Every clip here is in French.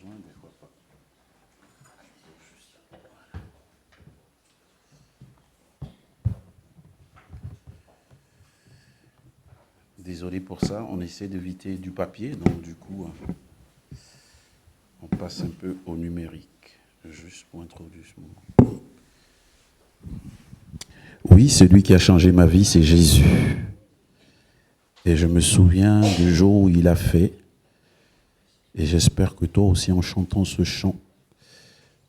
rejoint, des fois pas. Désolé pour ça, on essaie d'éviter du papier, donc du coup, on passe un peu au numérique, juste pour introduire ce moment. Oui, celui qui a changé ma vie, c'est Jésus. Et je me souviens du jour où il a fait, et j'espère que toi aussi, en chantant ce chant,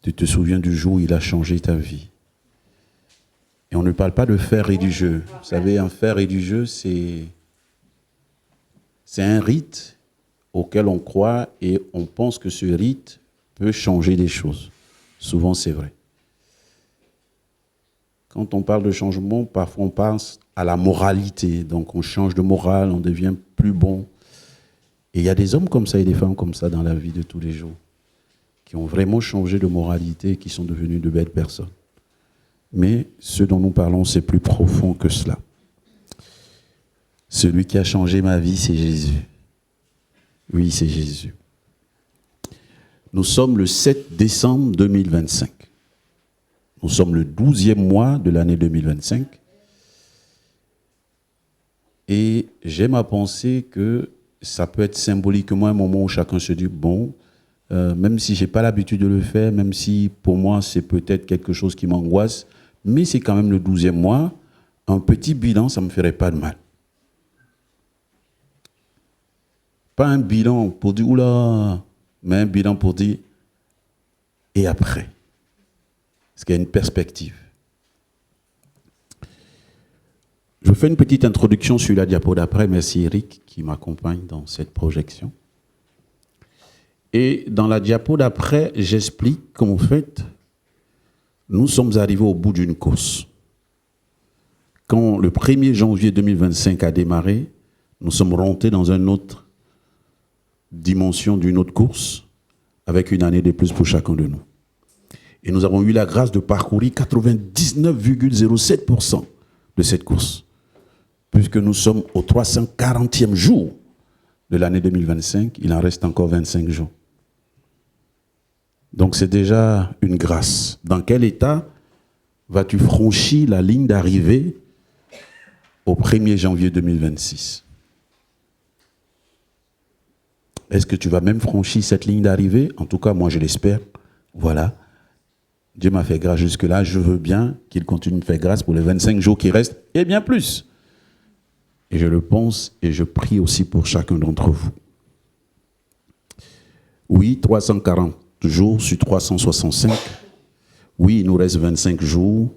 tu te souviens du jour où il a changé ta vie. Et on ne parle pas de faire religieux. Vous savez, un faire religieux, c'est un rite auquel on croit et on pense que ce rite peut changer des choses. Souvent, c'est vrai. Quand on parle de changement, parfois on pense à la moralité. Donc on change de morale, on devient plus bon. Et il y a des hommes comme ça et des femmes comme ça dans la vie de tous les jours, qui ont vraiment changé de moralité et qui sont devenus de belles personnes. Mais ce dont nous parlons, c'est plus profond que cela. Celui qui a changé ma vie, c'est Jésus. Oui, c'est Jésus. Nous sommes le 7 décembre 2025. Nous sommes le 12e mois de l'année 2025. Et j'aime à penser que ça peut être symboliquement un moment où chacun se dit, bon, même si je n'ai pas l'habitude de le faire, même si pour moi c'est peut-être quelque chose qui m'angoisse, mais c'est quand même le 12e mois, un petit bilan, ça ne me ferait pas de mal. Pas un bilan pour dire, oula, mais un bilan pour dire, et après. Parce qu'il y a une perspective. Je fais une petite introduction sur la diapo d'après. Merci Eric qui m'accompagne dans cette projection. Et dans la diapo d'après, j'explique qu'en fait, nous sommes arrivés au bout d'une course. Quand le 1er janvier 2025 a démarré, nous sommes rentrés dans une autre dimension d'une autre course, avec une année de plus pour chacun de nous. Et nous avons eu la grâce de parcourir 99,07% de cette course, puisque nous sommes au 340e jour de l'année 2025, il en reste encore 25 jours. Donc c'est déjà une grâce. Dans quel état vas-tu franchir la ligne d'arrivée au 1er janvier 2026 ? Est-ce que tu vas même franchir cette ligne d'arrivée ? En tout cas, moi je l'espère. Voilà. Dieu m'a fait grâce jusque-là. Je veux bien qu'il continue de faire grâce pour les 25 jours qui restent et bien plus. Et je le pense et je prie aussi pour chacun d'entre vous. Oui, 340 jours sur 365. Oui, il nous reste 25 jours.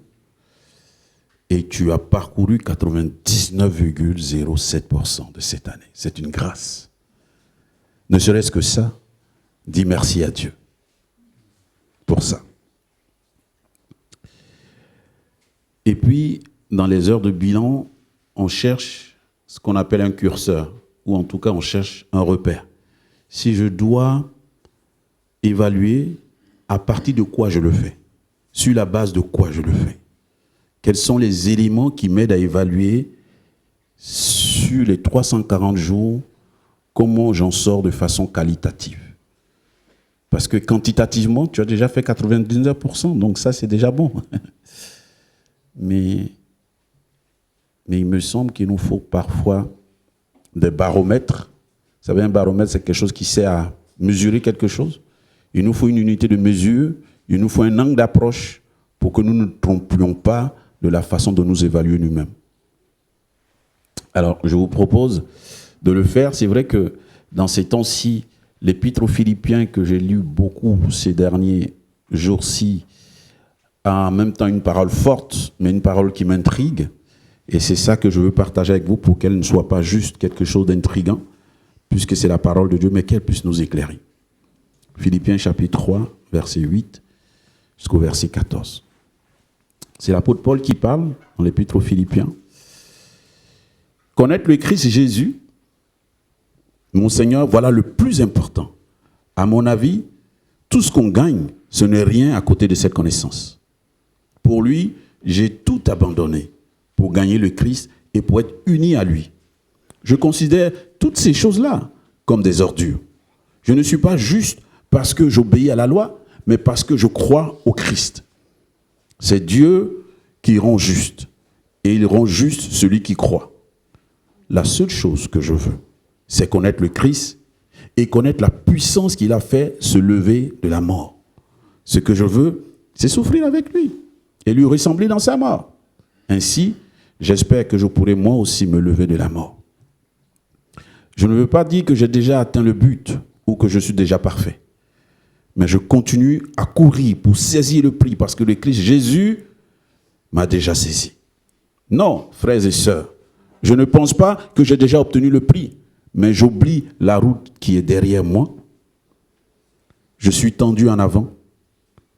Et tu as parcouru 99,07% de cette année. C'est une grâce. Ne serait-ce que ça, dis merci à Dieu pour ça. Et puis, dans les heures de bilan, on cherche ce qu'on appelle un curseur, ou en tout cas, on cherche un repère. Si je dois évaluer à partir de quoi je le fais, sur la base de quoi je le fais, quels sont les éléments qui m'aident à évaluer sur les 340 jours comment j'en sors de façon qualitative. Parce que quantitativement, tu as déjà fait 99%, donc ça, c'est déjà bon. Mais il me semble qu'il nous faut parfois des baromètres. Vous savez, un baromètre, c'est quelque chose qui sert à mesurer quelque chose. Il nous faut une unité de mesure, il nous faut un angle d'approche pour que nous ne nous trompions pas de la façon dont nous évaluons nous-mêmes. Alors, je vous propose de le faire. C'est vrai que dans ces temps-ci, l'épître aux Philippiens que j'ai lu beaucoup ces derniers jours-ci a en même temps une parole forte, mais une parole qui m'intrigue. Et c'est ça que je veux partager avec vous pour qu'elle ne soit pas juste quelque chose d'intriguant, puisque c'est la parole de Dieu, mais qu'elle puisse nous éclairer. Philippiens chapitre 3, verset 8 jusqu'au verset 14. C'est l'apôtre Paul qui parle dans l'épître aux Philippiens. Connaître le Christ Jésus, mon Seigneur, voilà le plus important. À mon avis, tout ce qu'on gagne, ce n'est rien à côté de cette connaissance. Pour lui, j'ai tout abandonné pour gagner le Christ et pour être uni à lui. Je considère toutes ces choses-là comme des ordures. Je ne suis pas juste parce que j'obéis à la loi, mais parce que je crois au Christ. C'est Dieu qui rend juste. Et il rend juste celui qui croit. La seule chose que je veux, c'est connaître le Christ et connaître la puissance qu'il a fait se lever de la mort. Ce que je veux, c'est souffrir avec lui et lui ressembler dans sa mort. Ainsi, j'espère que je pourrai moi aussi me lever de la mort. Je ne veux pas dire que j'ai déjà atteint le but ou que je suis déjà parfait. Mais je continue à courir pour saisir le prix parce que le Christ Jésus m'a déjà saisi. Non, frères et sœurs, je ne pense pas que j'ai déjà obtenu le prix, mais j'oublie la route qui est derrière moi. Je suis tendu en avant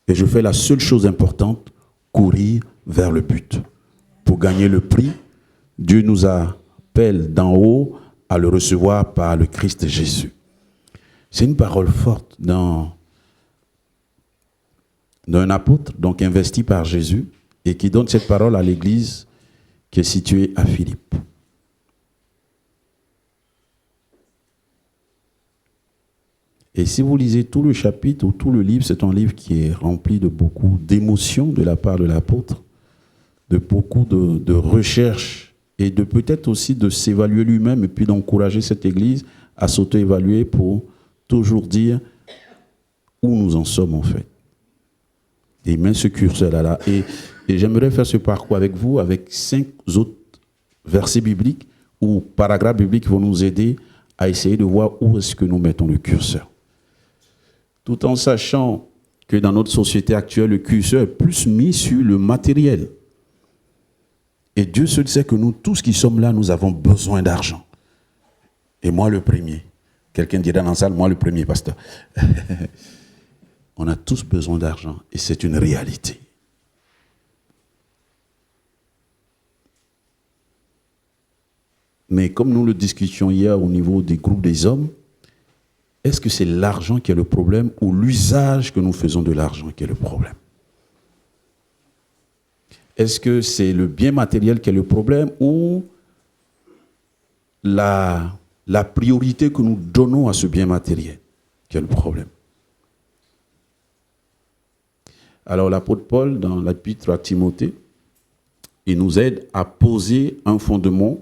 et je fais la seule chose importante, courir vers le but. Pour gagner le prix, Dieu nous appelle d'en haut à le recevoir par le Christ Jésus. C'est une parole forte d'un apôtre, donc investi par Jésus, et qui donne cette parole à l'église qui est située à Philippe. Et si vous lisez tout le chapitre ou tout le livre, c'est un livre qui est rempli de beaucoup d'émotions de la part de l'apôtre, de beaucoup de recherches et de peut-être aussi de s'évaluer lui-même et puis d'encourager cette église à s'auto-évaluer pour toujours dire où nous en sommes en fait. Et il met ce curseur là. Et j'aimerais faire ce parcours avec vous, avec 5 autres versets bibliques ou paragraphes bibliques qui vont nous aider à essayer de voir où est-ce que nous mettons le curseur. Tout en sachant que dans notre société actuelle, le curseur est plus mis sur le matériel. Et Dieu seul sait que nous, tous qui sommes là, nous avons besoin d'argent. Et moi le premier. Quelqu'un dirait dans la salle, moi le premier, pasteur. On a tous besoin d'argent et c'est une réalité. Mais comme nous le discutions hier au niveau des groupes des hommes, est-ce que c'est l'argent qui est le problème ou l'usage que nous faisons de l'argent qui est le problème? Est-ce que c'est le bien matériel qui est le problème ou la priorité que nous donnons à ce bien matériel qui est le problème? Alors l'apôtre Paul, dans l'épître à Timothée, il nous aide à poser un fondement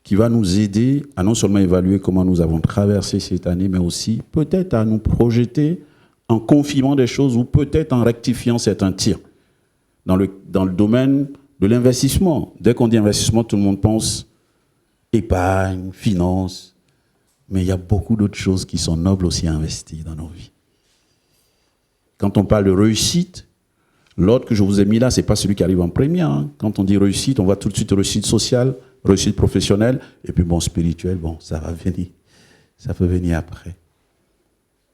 qui va nous aider à non seulement évaluer comment nous avons traversé cette année, mais aussi peut-être à nous projeter en confirmant des choses ou peut-être en rectifiant certains tirs. Dans le domaine de l'investissement. Dès qu'on dit investissement, tout le monde pense épargne, finance. Mais il y a beaucoup d'autres choses qui sont nobles aussi à investir dans nos vies. Quand on parle de réussite, l'ordre que je vous ai mis là, ce n'est pas celui qui arrive en premier. Hein. Quand on dit réussite, on voit tout de suite réussite sociale, réussite professionnelle, et puis bon, spirituel, bon, ça va venir. Ça peut venir après.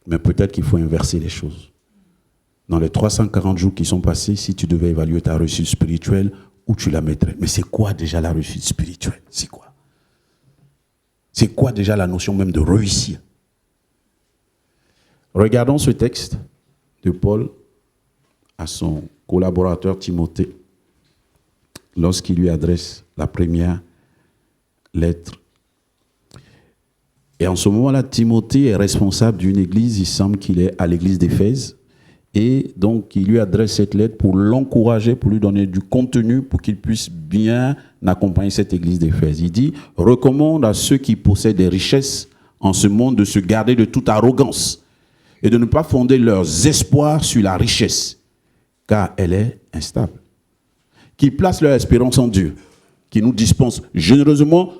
Mais peut-être qu'il faut inverser les choses. Dans les 340 jours qui sont passés, si tu devais évaluer ta réussite spirituelle, où tu la mettrais? Mais c'est quoi déjà la réussite spirituelle? C'est quoi? C'est quoi déjà la notion même de réussir? Regardons ce texte de Paul à son collaborateur Timothée lorsqu'il lui adresse la première lettre. Et en ce moment-là, Timothée est responsable d'une église, il semble qu'il est à l'église d'Éphèse. Et donc, il lui adresse cette lettre pour l'encourager, pour lui donner du contenu, pour qu'il puisse bien accompagner cette église d'Éphèse. Il dit, recommande à ceux qui possèdent des richesses en ce monde de se garder de toute arrogance et de ne pas fonder leurs espoirs sur la richesse, car elle est instable. Qu'ils placent leur espérance en Dieu, qui nous dispense généreusement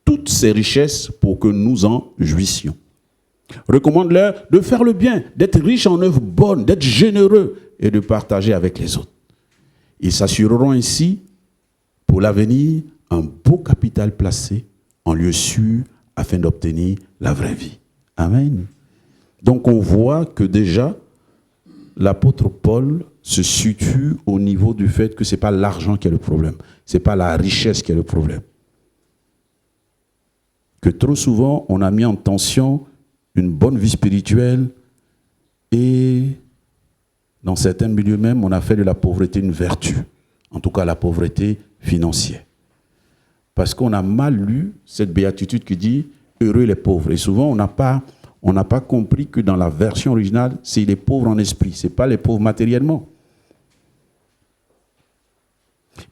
toutes ces richesses pour que nous en jouissions. Recommande-leur de faire le bien, d'être riches en œuvres bonnes, d'être généreux et de partager avec les autres. Ils s'assureront ainsi, pour l'avenir, un beau capital placé en lieu sûr afin d'obtenir la vraie vie. Amen. Donc on voit que déjà, l'apôtre Paul se situe au niveau du fait que ce n'est pas l'argent qui est le problème, ce n'est pas la richesse qui est le problème. Que trop souvent, on a mis en tension une bonne vie spirituelle et dans certains milieux même, on a fait de la pauvreté une vertu, en tout cas la pauvreté financière. Parce qu'on a mal lu cette béatitude qui dit « heureux les pauvres ». Et souvent, on n'a pas On n'a pas compris que dans la version originale, c'est les pauvres en esprit, ce n'est pas les pauvres matériellement.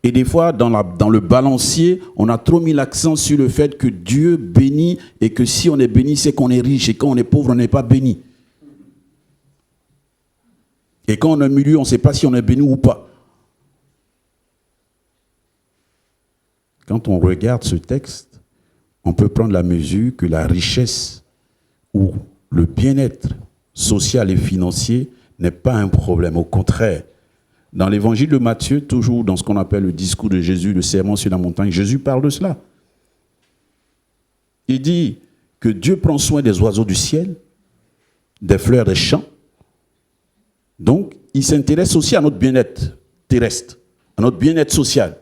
Et des fois, dans le balancier, on a trop mis l'accent sur le fait que Dieu bénit et que si on est béni, c'est qu'on est riche. Et quand on est pauvre, on n'est pas béni. Et quand on est au milieu, on ne sait pas si on est béni ou pas. Quand on regarde ce texte, on peut prendre la mesure que la richesse ou le bien-être social et financier n'est pas un problème. Au contraire, dans l'évangile de Matthieu, toujours dans ce qu'on appelle le discours de Jésus, le sermon sur la montagne, Jésus parle de cela. Il dit que Dieu prend soin des oiseaux du ciel, des fleurs des champs. Donc, il s'intéresse aussi à notre bien-être terrestre, à notre bien-être social,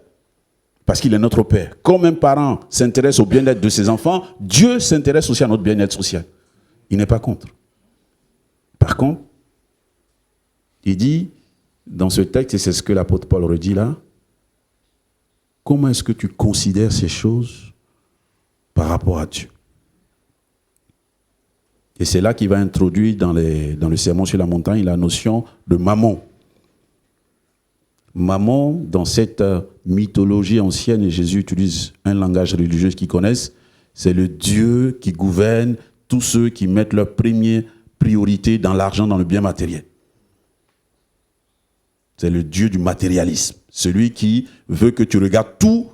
parce qu'il est notre Père. Comme un parent s'intéresse au bien-être de ses enfants, Dieu s'intéresse aussi à notre bien-être social. Il n'est pas contre. Par contre, il dit, dans ce texte, et c'est ce que l'apôtre Paul redit là, comment est-ce que tu considères ces choses par rapport à Dieu? Et c'est là qu'il va introduire dans le sermon sur la montagne la notion de mammon. Mammon, dans cette mythologie ancienne, et Jésus utilise un langage religieux qu'ils connaissent, c'est le Dieu qui gouverne tous ceux qui mettent leur première priorité dans l'argent, dans le bien matériel. C'est le Dieu du matérialisme. Celui qui veut que tu regardes tout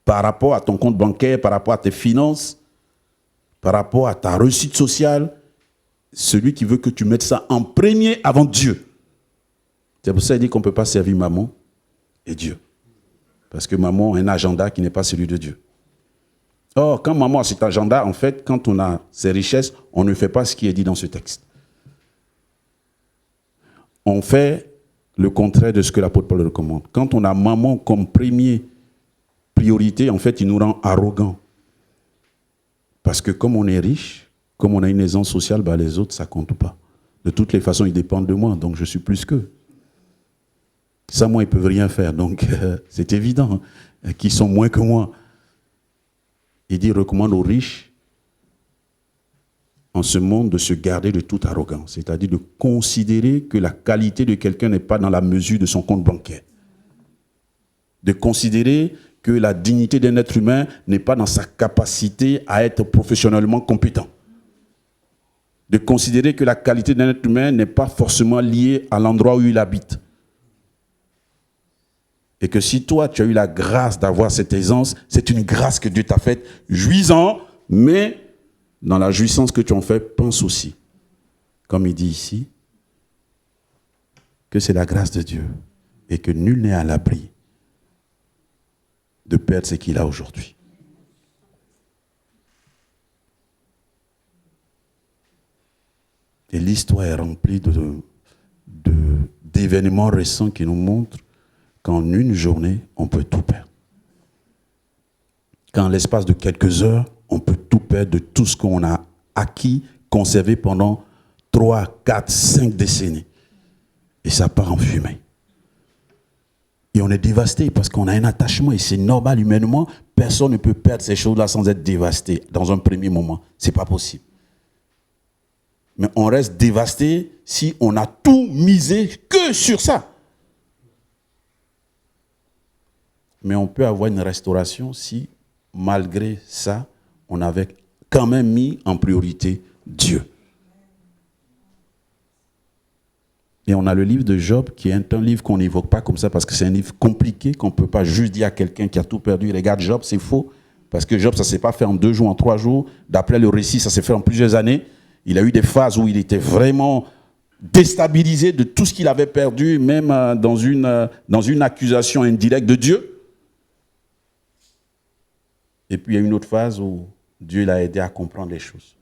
par rapport à ton compte bancaire, par rapport à tes finances, par rapport à ta réussite sociale. Celui qui veut que tu mettes ça en premier avant Dieu. C'est pour ça qu'il dit qu'on ne peut pas servir maman et Dieu. Parce que maman a un agenda qui n'est pas celui de Dieu. Or, quand maman a cet agenda, en fait, quand on a ses richesses, on ne fait pas ce qui est dit dans ce texte. On fait le contraire de ce que l'apôtre Paul recommande. Quand on a maman comme première priorité, en fait, il nous rend arrogants. Parce que comme on est riche, comme on a une aisance sociale, bah les autres, ça ne compte pas. De toutes les façons, ils dépendent de moi, donc je suis plus qu'eux. Ça, moi, ils ne peuvent rien faire, donc c'est évident qu'ils sont moins que moi. Il dit, il recommande aux riches, en ce monde, de se garder de toute arrogance, c'est-à-dire de considérer que la qualité de quelqu'un n'est pas dans la mesure de son compte bancaire. De considérer que la dignité d'un être humain n'est pas dans sa capacité à être professionnellement compétent. De considérer que la qualité d'un être humain n'est pas forcément liée à l'endroit où il habite. Et que si toi, tu as eu la grâce d'avoir cette aisance, c'est une grâce que Dieu t'a faite, jouissant, mais dans la jouissance que tu en fais, pense aussi, comme il dit ici, que c'est la grâce de Dieu et que nul n'est à l'abri de perdre ce qu'il a aujourd'hui. Et l'histoire est remplie d'événements récents qui nous montrent qu'en une journée, on peut tout perdre. Qu'en l'espace de quelques heures, on peut tout perdre de tout ce qu'on a acquis, conservé pendant 3, 4, 5 décennies. Et ça part en fumée. Et on est dévasté parce qu'on a un attachement et c'est normal humainement. Personne ne peut perdre ces choses-là sans être dévasté dans un premier moment. Ce n'est pas possible. Mais on reste dévasté si on a tout misé que sur ça. Mais on peut avoir une restauration si, malgré ça, on avait quand même mis en priorité Dieu. Et on a le livre de Job qui est un livre qu'on n'évoque pas comme ça parce que c'est un livre compliqué qu'on ne peut pas juste dire à quelqu'un qui a tout perdu. Regarde Job, c'est faux. Parce que Job, ça ne s'est pas fait en 2 jours, en 3 jours. D'après le récit, ça s'est fait en plusieurs années. Il a eu des phases où il était vraiment déstabilisé de tout ce qu'il avait perdu, même dans une accusation indirecte de Dieu. Et puis il y a une autre phase où Dieu l'a aidé à comprendre les choses.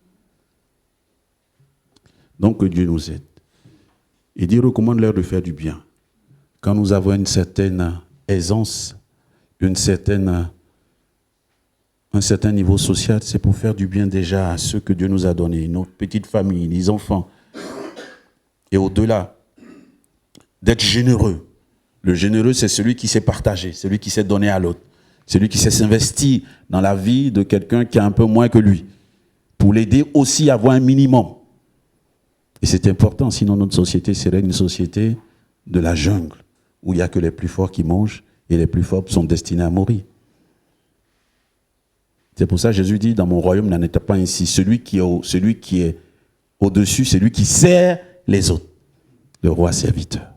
Donc que Dieu nous aide. Il dit, recommande-leur de faire du bien. Quand nous avons une certaine aisance, un certain niveau social, c'est pour faire du bien déjà à ceux que Dieu nous a donnés, notre petite famille, les enfants. Et au-delà, d'être généreux. Le généreux, c'est celui qui sait partager, celui qui sait donner à l'autre, celui qui sait s'investir dans la vie de quelqu'un qui a un peu moins que lui, pour l'aider aussi à avoir un minimum. Et c'est important, sinon notre société serait une société de la jungle, où il n'y a que les plus forts qui mangent et les plus forts sont destinés à mourir. C'est pour ça que Jésus dit, dans mon royaume n'en est pas ainsi. Celui qui est au-dessus, c'est lui qui sert les autres. Le roi serviteur.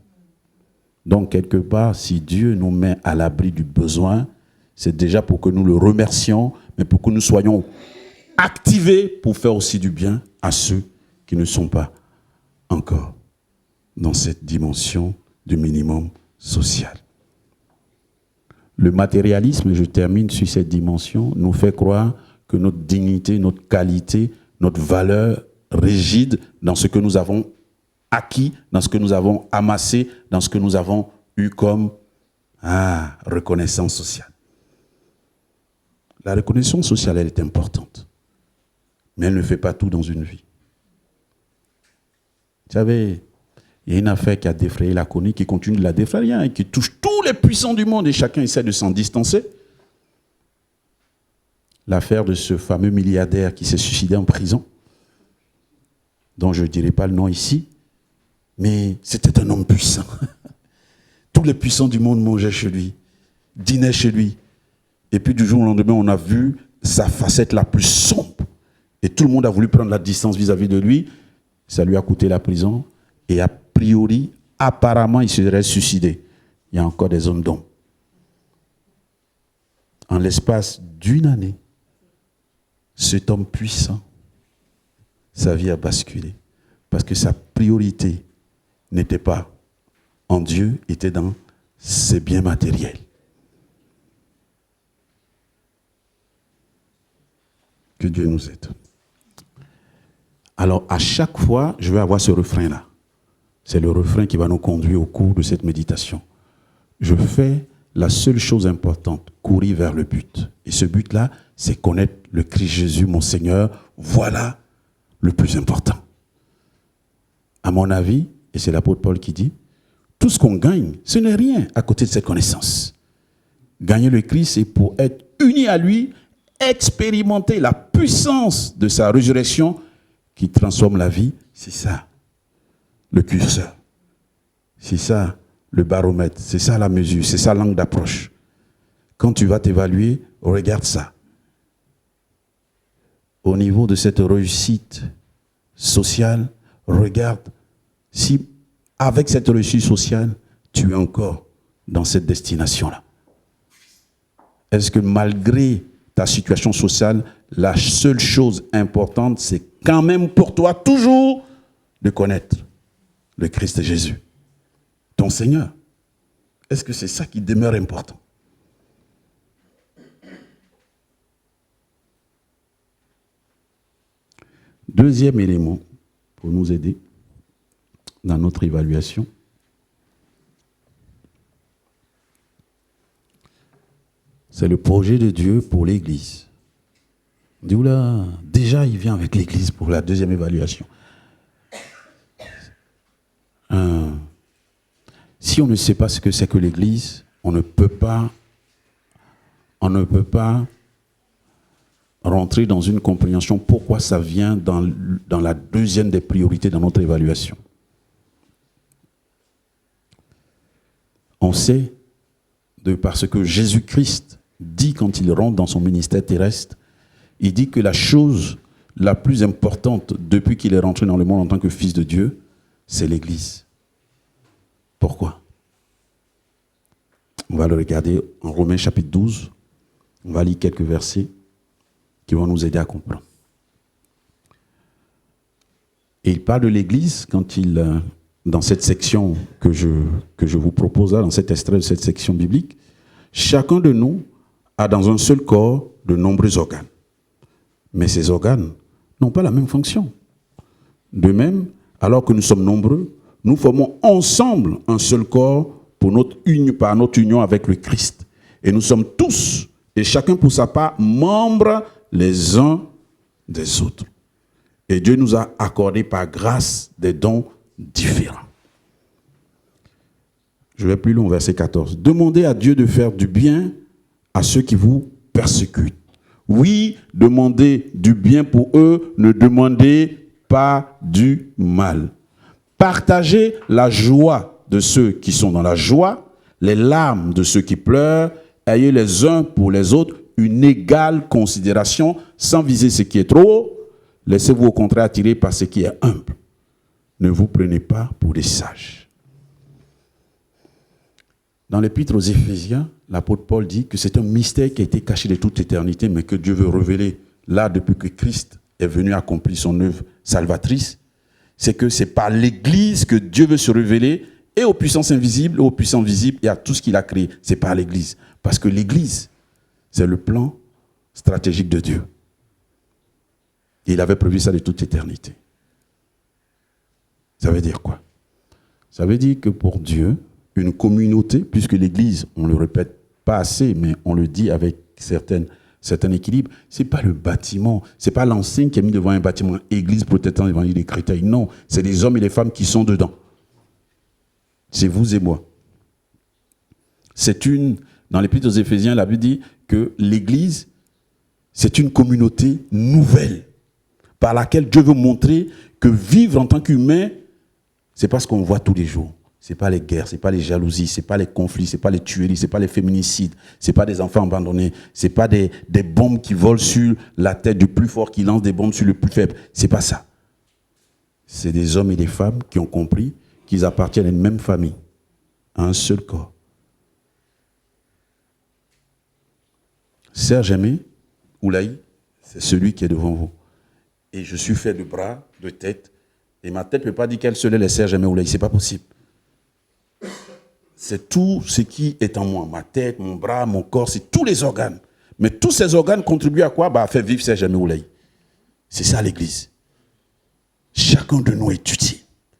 Donc, quelque part, si Dieu nous met à l'abri du besoin, c'est déjà pour que nous le remercions, mais pour que nous soyons activés pour faire aussi du bien à ceux qui ne sont pas encore dans cette dimension du minimum social. Le matérialisme, je termine sur cette dimension, nous fait croire que notre dignité, notre qualité, notre valeur réside dans ce que nous avons acquis, dans ce que nous avons amassé, dans ce que nous avons eu comme reconnaissance sociale. La reconnaissance sociale, elle est importante, mais elle ne fait pas tout dans une vie. Vous savez, il y a une affaire qui a défrayé la chronique, qui continue de la défrayer, et qui touche tous les puissants du monde, et chacun essaie de s'en distancer. L'affaire de ce fameux milliardaire qui s'est suicidé en prison, dont je ne dirai pas le nom ici, mais c'était un homme puissant. Tous les puissants du monde mangeaient chez lui, dînaient chez lui. Et puis du jour au lendemain, on a vu sa facette la plus sombre. Et tout le monde a voulu prendre la distance vis-à-vis de lui. Ça lui a coûté la prison. Et a priori, apparemment, il serait suicidé. Il y a encore des hommes d'ombre. En l'espace d'une année, cet homme puissant, sa vie a basculé. Parce que sa priorité n'était pas en Dieu, était dans ses biens matériels. Que Dieu nous aide. Alors, à chaque fois, je vais avoir ce refrain-là. C'est le refrain qui va nous conduire au cours de cette méditation. Je fais la seule chose importante, courir vers le but. Et ce but-là, c'est connaître le Christ Jésus, mon Seigneur. Voilà le plus important. À mon avis, et c'est l'apôtre Paul qui dit, tout ce qu'on gagne, ce n'est rien à côté de cette connaissance. Gagner le Christ, c'est pour être uni à lui, expérimenter la puissance de sa résurrection qui transforme la vie. C'est ça, le curseur. C'est ça, le baromètre. C'est ça, la mesure. C'est ça, l'angle d'approche. Quand tu vas t'évaluer, regarde ça. Au niveau de cette réussite sociale, regarde si, avec cette réussite sociale, tu es encore dans cette destination-là. Est-ce que malgré ta situation sociale, la seule chose importante, c'est quand même pour toi toujours de connaître le Christ Jésus, ton Seigneur? Est-ce que c'est ça qui demeure important? Deuxième élément pour nous aider dans notre évaluation, c'est le projet de Dieu pour l'Église. On dit, oula, déjà il vient avec l'Église pour la deuxième évaluation. Si on ne sait pas ce que c'est que l'Église, on ne peut pas rentrer dans une compréhension pourquoi ça vient dans la deuxième des priorités dans notre évaluation. On sait, parce que Jésus-Christ dit quand il rentre dans son ministère terrestre, il dit que la chose la plus importante depuis qu'il est rentré dans le monde en tant que fils de Dieu, c'est l'Église. Pourquoi? On va le regarder en Romains chapitre 12. On va lire quelques versets qui vont nous aider à comprendre. Et il parle de l'Église quand dans cette section que je vous propose là, dans cet extrait de cette section biblique, chacun de nous a dans un seul corps de nombreux organes. Mais ces organes n'ont pas la même fonction. De même, alors que nous sommes nombreux, nous formons ensemble un seul corps par notre union avec le Christ. Et nous sommes tous, et chacun pour sa part, membres les uns des autres. Et Dieu nous a accordé par grâce des dons différents. Je vais plus loin, verset 14. Demandez à Dieu de faire du bien à ceux qui vous persécutent. Oui, demandez du bien pour eux, ne demandez pas du mal. Partagez la joie de ceux qui sont dans la joie, les larmes de ceux qui pleurent. Ayez les uns pour les autres une égale considération, sans viser ce qui est trop haut. Laissez-vous au contraire attirer par ce qui est humble. Ne vous prenez pas pour des sages. Dans l'épître aux Éphésiens, l'apôtre Paul dit que c'est un mystère qui a été caché de toute éternité, mais que Dieu veut révéler là depuis que Christ est venu accomplir son œuvre salvatrice. C'est que c'est par l'Église que Dieu veut se révéler et aux puissances invisibles, et aux puissances visibles et à tout ce qu'il a créé. C'est par l'Église. Parce que l'Église, c'est le plan stratégique de Dieu. Et il avait prévu ça de toute éternité. Ça veut dire quoi? Ça veut dire que pour Dieu, une communauté, puisque l'Église, on ne le répète pas assez, mais on le dit avec certain équilibre, ce n'est pas le bâtiment, ce n'est pas l'enseigne qui est mis devant un bâtiment, Église protestante, évangile des chrétiens. Non, c'est les hommes et les femmes qui sont dedans. C'est vous et moi. Dans l'Épître aux Éphésiens, la Bible dit que l'Église, c'est une communauté nouvelle, par laquelle Dieu veut montrer que vivre en tant qu'humain, ce n'est pas ce qu'on voit tous les jours. Ce n'est pas les guerres, ce n'est pas les jalousies, ce n'est pas les conflits, ce n'est pas les tueries, ce n'est pas les féminicides, ce n'est pas des enfants abandonnés, ce n'est pas des bombes qui volent sur la tête du plus fort qui lance des bombes sur le plus faible. Ce n'est pas ça. C'est des hommes et des femmes qui ont compris qu'ils appartiennent à une même famille, à un seul corps. Serge Aimé, Oulaï, c'est celui qui est devant vous. Et je suis fait de bras, de tête, et ma tête ne peut pas dire qu'elle seule est le Serge Aimé Oulaï, ce n'est pas possible. C'est tout ce qui est en moi. Ma tête, mon bras, mon corps, c'est tous les organes. Mais tous ces organes contribuent à quoi? À faire vivre Serge Aimé Oulaï. C'est ça l'Église. Chacun de nous est utile.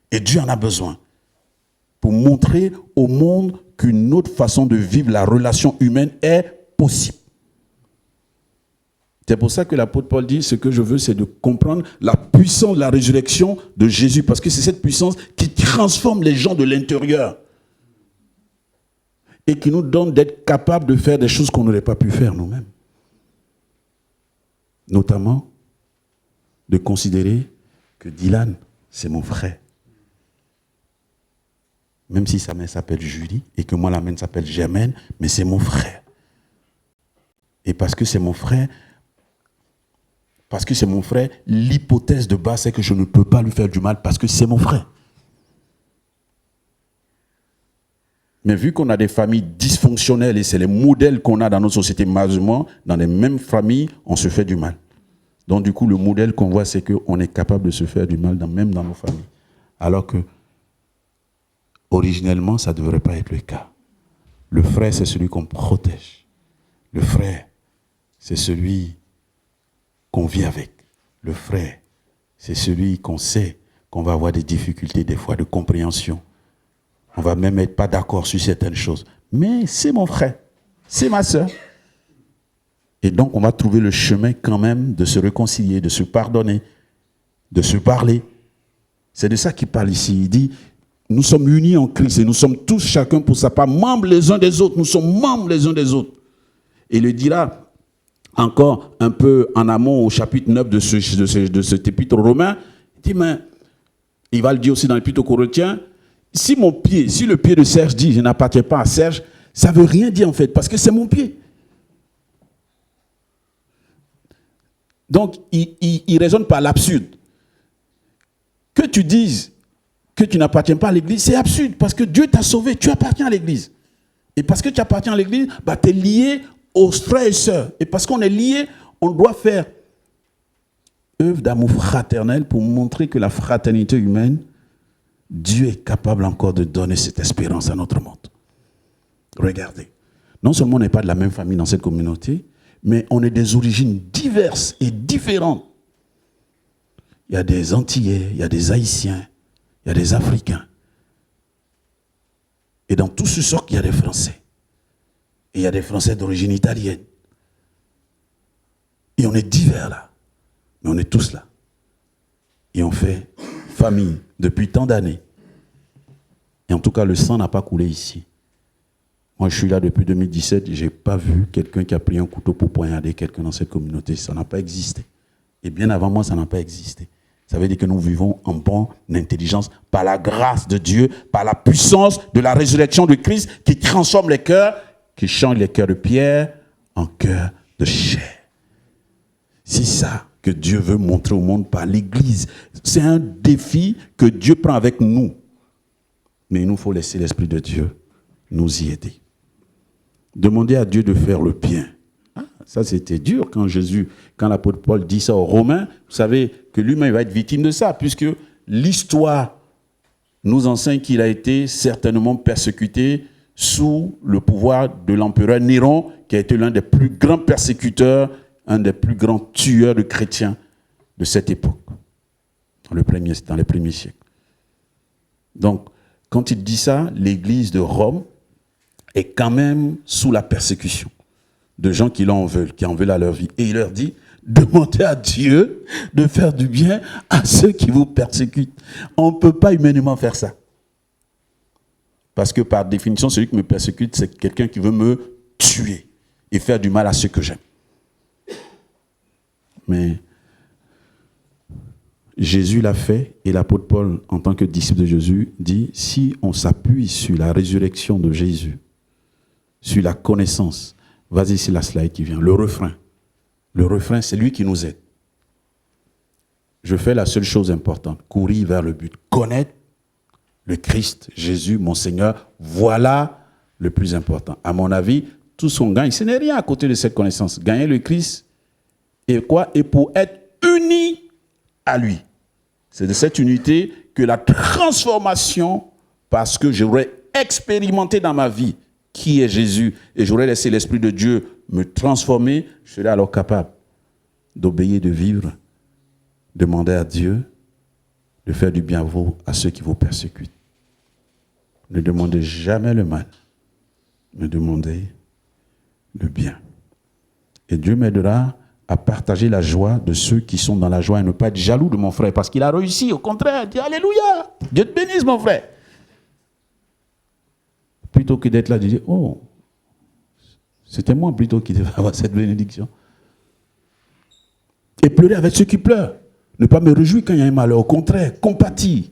Et Dieu en a besoin. Pour montrer au monde qu'une autre façon de vivre la relation humaine est possible. C'est pour ça que l'apôtre Paul dit, ce que je veux, c'est de comprendre la puissance de la résurrection de Jésus. Parce que c'est cette puissance qui transforme les gens de l'intérieur. Et qui nous donne d'être capables de faire des choses qu'on n'aurait pas pu faire nous-mêmes. Notamment, de considérer que Dylan, c'est mon frère. Même si sa mère s'appelle Julie, et que moi, la mienne s'appelle Germaine, mais c'est mon frère. Et parce que c'est mon frère, l'hypothèse de base, c'est que je ne peux pas lui faire du mal parce que c'est mon frère. Mais vu qu'on a des familles dysfonctionnelles et c'est les modèles qu'on a dans notre société, malheureusement, dans les mêmes familles, on se fait du mal. Donc du coup, le modèle qu'on voit, c'est qu'on est capable de se faire du mal, même dans nos familles. Alors que, originellement, ça ne devrait pas être le cas. Le frère, c'est celui qu'on protège. Le frère, c'est celui qu'on vit avec. Le frère, c'est celui qu'on sait qu'on va avoir des difficultés, des fois, de compréhension. On va même être pas d'accord sur certaines choses. Mais c'est mon frère, c'est ma soeur. Et donc, on va trouver le chemin quand même de se réconcilier, de se pardonner, de se parler. C'est de ça qu'il parle ici. Il dit, nous sommes unis en Christ et nous sommes tous chacun pour sa part membres les uns des autres. Nous sommes membres les uns des autres. Et il le dira encore un peu en amont au chapitre 9 de cet épître romain. Il dit, mais il va le dire aussi dans l'épître aux Corinthiens, si le pied de Serge dit je n'appartiens pas à Serge, ça ne veut rien dire en fait, parce que c'est mon pied. Donc, il raisonne par l'absurde. Que tu dises que tu n'appartiens pas à l'église, c'est absurde, parce que Dieu t'a sauvé, tu appartiens à l'église. Et parce que tu appartiens à l'église, tu es lié aux frères et sœurs. Et parce qu'on est lié, on doit faire œuvre d'amour fraternel pour montrer que la fraternité humaine, Dieu est capable encore de donner cette espérance à notre monde. Regardez. Non seulement on n'est pas de la même famille dans cette communauté, mais on est des origines diverses et différentes. Il y a des Antillais, il y a des Haïtiens, il y a des Africains. Et dans tout ce sort, il y a des Français. Et il y a des Français d'origine italienne. Et on est divers là. Mais on est tous là. Et on fait famille depuis tant d'années. Et en tout cas, le sang n'a pas coulé ici. Moi, je suis là depuis 2017. Je n'ai pas vu quelqu'un qui a pris un couteau pour poignarder quelqu'un dans cette communauté. Ça n'a pas existé. Et bien avant moi, ça n'a pas existé. Ça veut dire que nous vivons en bonne intelligence par la grâce de Dieu, par la puissance de la résurrection de Christ qui transforme les cœurs, qui change les cœurs de pierre en cœurs de chair. C'est ça que Dieu veut montrer au monde par l'Église. C'est un défi que Dieu prend avec nous. Mais il nous faut laisser l'Esprit de Dieu nous y aider. Demander à Dieu de faire le bien. Ah, ça, c'était dur quand l'apôtre Paul dit ça aux Romains. Vous savez que lui-même va être victime de ça, puisque l'histoire nous enseigne qu'il a été certainement persécuté sous le pouvoir de l'empereur Néron, qui a été l'un des plus grands persécuteurs, un des plus grands tueurs de chrétiens de cette époque, dans les premiers siècles. Donc, quand il dit ça, l'Église de Rome est quand même sous la persécution de gens qui en veulent à leur vie. Et il leur dit, demandez à Dieu de faire du bien à ceux qui vous persécutent. On ne peut pas humainement faire ça. Parce que par définition, celui qui me persécute, c'est quelqu'un qui veut me tuer et faire du mal à ceux que j'aime. Mais Jésus l'a fait et l'apôtre Paul, en tant que disciple de Jésus, dit, si on s'appuie sur la résurrection de Jésus, sur la connaissance, vas-y, c'est la slide qui vient, le refrain. Le refrain, c'est lui qui nous aide. Je fais la seule chose importante, courir vers le but, connaître le Christ, Jésus, mon Seigneur, voilà le plus important. À mon avis, tout ce qu'on gagne, ce n'est rien à côté de cette connaissance. Gagner le Christ, et quoi? Et pour être unis à lui. C'est de cette unité que la transformation, parce que j'aurais expérimenté dans ma vie qui est Jésus, et j'aurais laissé l'Esprit de Dieu me transformer, je serais alors capable d'obéir, de vivre, demander à Dieu de faire du bien à ceux qui vous persécutent. Ne demandez jamais le mal, mais demandez le bien. Et Dieu m'aidera à partager la joie de ceux qui sont dans la joie et ne pas être jaloux de mon frère parce qu'il a réussi. Au contraire, dis alléluia, Dieu te bénisse mon frère. Plutôt que d'être là, de dire, oh, c'était moi plutôt qui devais avoir cette bénédiction. Et pleurer avec ceux qui pleurent. Ne pas me réjouir quand il y a un malheur. Au contraire, compatir.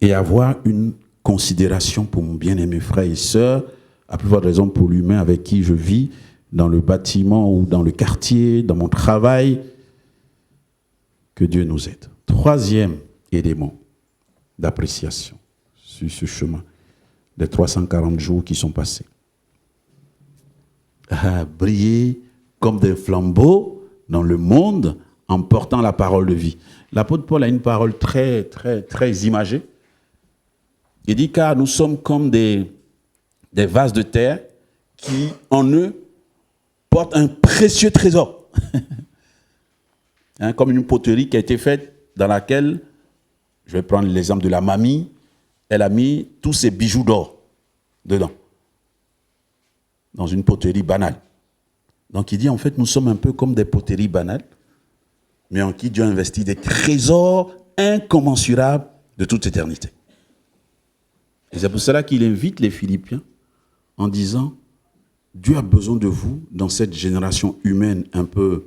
Et avoir une considération pour mon bien-aimé frère et sœur, à plus forte raison pour l'humain avec qui je vis, dans le bâtiment ou dans le quartier, dans mon travail. Que Dieu nous aide. Troisième élément d'appréciation sur ce chemin des 340 jours qui sont passés. Briller comme des flambeaux dans le monde en portant la parole de vie. L'apôtre Paul a une parole très, très, très imagée. Il dit, car nous sommes comme des vases de terre qui, en eux, portent un précieux trésor. Comme une poterie qui a été faite dans laquelle, je vais prendre l'exemple de la mamie, elle a mis tous ses bijoux d'or dedans, dans une poterie banale. Donc il dit, en fait, nous sommes un peu comme des poteries banales, mais en qui Dieu a investi des trésors incommensurables de toute éternité. Et c'est pour cela qu'il invite les Philippiens en disant, Dieu a besoin de vous dans cette génération humaine un peu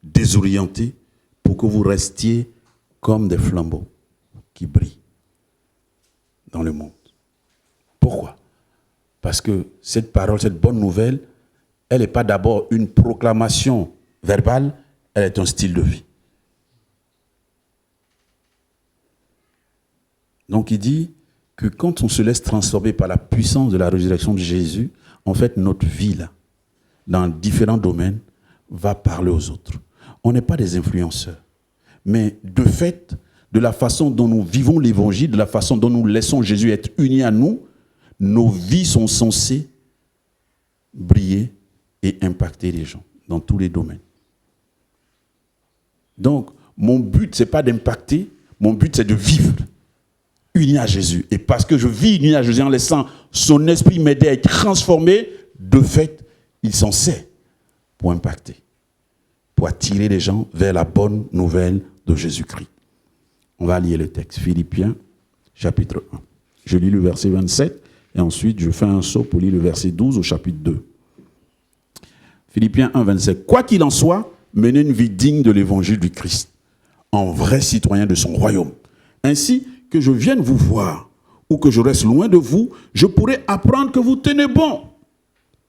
désorientée pour que vous restiez comme des flambeaux qui brillent dans le monde. Pourquoi? Parce que cette parole, cette bonne nouvelle, elle n'est pas d'abord une proclamation verbale, elle est un style de vie. Donc il dit que quand on se laisse transformer par la puissance de la résurrection de Jésus, en fait notre vie là, dans différents domaines, va parler aux autres. On n'est pas des influenceurs, mais de fait, de la façon dont nous vivons l'évangile, de la façon dont nous laissons Jésus être uni à nous, nos vies sont censées briller et impacter les gens dans tous les domaines. Donc, mon but, ce n'est pas d'impacter, mon but, c'est de vivre uni à Jésus. Et parce que je vis uni à Jésus en laissant son esprit m'aider à être transformé, de fait, il s'en sert pour impacter, pour attirer les gens vers la bonne nouvelle de Jésus-Christ. On va lire le texte. Philippiens, chapitre 1. Je lis le verset 27 et ensuite je fais un saut pour lire le verset 12 au chapitre 2. Philippiens 1, 27. Quoi qu'il en soit, mener une vie digne de l'évangile du Christ, en vrai citoyen de son royaume. Ainsi que je vienne vous voir ou que je reste loin de vous, je pourrai apprendre que vous tenez bon,